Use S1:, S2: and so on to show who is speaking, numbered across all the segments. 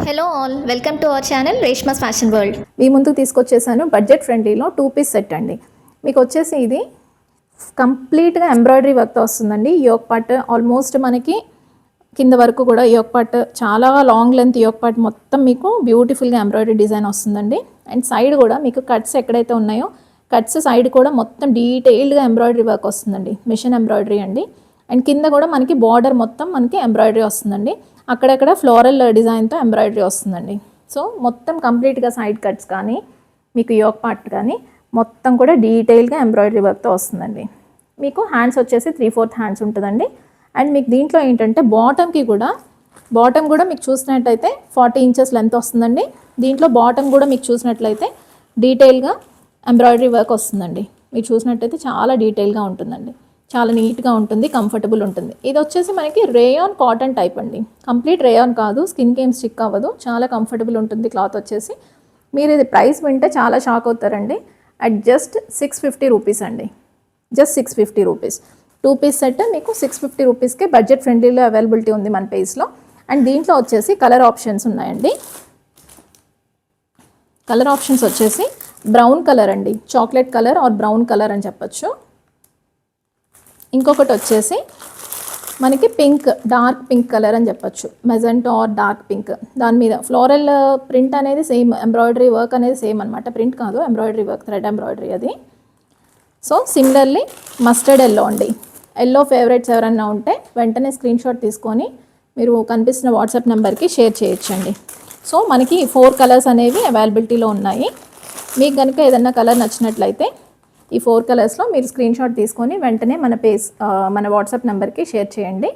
S1: Hello all, welcome to our channel Reshma's fashion world.
S2: మీ ముందుకు తీసుకొచ్చేసాను బడ్జెట్ ఫ్రెండ్లీలో 2 పీస్ సెట్ అండి. మీకు వచ్చేసి ఇది కంప్లీట్గా ఎంబ్రాయిడరీ వర్క్తో వస్తుందండి. యోక్ పార్ట్ ఆల్మోస్ట్ మనకి కింద వరకు కూడా యోక్ పార్ట్ చాలా లాంగ్ లెంత్ యోక్ పార్ట్ మొత్తం మీకు బ్యూటిఫుల్గా ఎంబ్రాయిడరీ డిజైన్ వస్తుందండి. అండ్ సైడ్ కూడా మీకు కట్స్ ఎక్కడైతే ఉన్నాయో కట్స్ సైడ్ కూడా మొత్తం డీటెయిల్డ్గా ఎంబ్రాయిడరీ వర్క్ వస్తుందండి. మిషన్ ఎంబ్రాయిడరీ అండి. అండ్ కింద కూడా మనకి బార్డర్ మొత్తం మనకి ఎంబ్రాయిడరీ వస్తుందండి. అక్కడక్కడ ఫ్లోరల్ డిజైన్తో ఎంబ్రాయిడరీ వస్తుందండి. సో మొత్తం కంప్లీట్గా సైడ్ కట్స్ కానీ మీకు యోక్ పార్ట్ కానీ మొత్తం కూడా డీటెయిల్గా ఎంబ్రాయిడరీ వర్క్తో వస్తుందండి. మీకు హ్యాండ్స్ వచ్చేసి 3/4 హ్యాండ్స్ ఉంటుందండి. అండ్ మీకు దీంట్లో ఏంటంటే బాటమ్ కూడా మీకు చూసినట్టయితే 40 ఇంచెస్ లెంత్ వస్తుందండి. దీంట్లో బాటమ్ కూడా మీకు చూసినట్లయితే డీటెయిల్గా ఎంబ్రాయిడరీ వర్క్ వస్తుందండి. మీరు చూసినట్టయితే చాలా డీటెయిల్గా ఉంటుందండి. చాలా నీట్గా ఉంటుంది, కంఫర్టబుల్ ఉంటుంది. ఇది వచ్చేసి మనకి రేయాన్ కాటన్ టైప్ అండి. కంప్లీట్ రేయాన్ కాదు, స్కిన్కి ఏం స్టిక్ అవ్వదు, చాలా కంఫర్టబుల్ ఉంటుంది క్లాత్ వచ్చేసి. మీరు ఇది ప్రైస్ వింటే చాలా షాక్ అవుతారండి. అట్ జస్ట్ 650 రూపీస్ అండి. జస్ట్ 650 రూపీస్ 2 పీస్ సెట్ మీకు 650 రూపీస్కే బడ్జెట్ ఫ్రెండ్లీలో అవైలబిలిటీ ఉంది మన పేజ్లో. అండ్ దీంట్లో వచ్చేసి కలర్ ఆప్షన్స్ ఉన్నాయండి. కలర్ ఆప్షన్స్ వచ్చేసి బ్రౌన్ కలర్ అండి, chocolate colour or brown colour అని చెప్పచ్చు. ఇంకొకటి వచ్చేసి మనకి పింక్, డార్క్ పింక్ కలర్ అని చెప్పచ్చు, మెజెంటో ఆర్ డార్క్ పింక్. దాని మీద ఫ్లోరల్ ప్రింట్ అనేది సేమ్, ఎంబ్రాయిడరీ వర్క్ అనేది సేమ్ అనమాట. ప్రింట్ కాదు, ఎంబ్రాయిడరీ వర్క్, థ్రెడ్ ఎంబ్రాయిడరీ అది. సో సిమిలర్లీ మస్టర్డ్ ఎల్లో అండి. ఎల్లో ఫేవరెట్స్ ఎవరన్నా ఉంటే వెంటనే స్క్రీన్ షాట్ తీసుకొని మీరు కనిపిస్తున్న వాట్సాప్ నెంబర్కి షేర్ చేయొచ్చండి. సో మనకి 4 కలర్స్ అనేవి అవైలబిలిటీలో ఉన్నాయి. మీకు కనుక ఏదన్నా కలర్ నచ్చినట్లయితే ఈ 4 కలర్స్లో మీరు స్క్రీన్ షాట్ తీసుకొని వెంటనే మన వాట్సాప్ నెంబర్కి షేర్ చేయండి.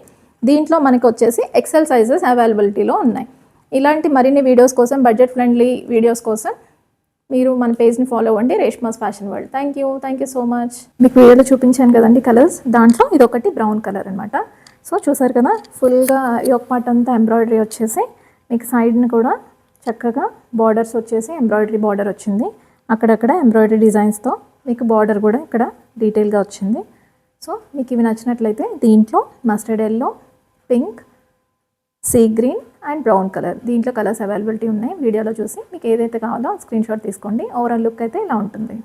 S2: దీంట్లో మనకి వచ్చేసి ఎక్సెల్ సైజెస్ అవైలబిలిటీలో ఉన్నాయి. ఇలాంటి మరిన్ని వీడియోస్ కోసం, బడ్జెట్ ఫ్రెండ్లీ వీడియోస్ కోసం మీరు మన పేజ్ని ఫాలో అవ్వండి, Reshma's fashion world. Thank you so much. మీకు వీడియోలో చూపించాను కదండి కలర్స్, దాంట్లో ఇదొకటి బ్రౌన్ కలర్ అనమాట. సో చూసారు కదా, ఫుల్గా యోక్ పార్ట్ అంతా ఎంబ్రాయిడరీ వచ్చేసి మీకు సైడ్ని కూడా చక్కగా బార్డర్స్ వచ్చేసి ఎంబ్రాయిడరీ బార్డర్ వచ్చింది. అక్కడక్కడ ఎంబ్రాయిడరీ డిజైన్స్తో మీకు బార్డర్ కూడా ఇక్కడ డీటెయిల్గా వచ్చింది. సో మీకు ఇవి నచ్చినట్లయితే దీంట్లో mustard yellow, pink, sea green and brown colour, దీంట్లో కలర్స్ అవైలబిలిటీ ఉన్నాయి. వీడియోలో చూసి మీకు ఏదైతే కావాలో స్క్రీన్ షాట్ తీసుకోండి. ఓవరాల్ లుక్ అయితే ఇలా ఉంటుంది.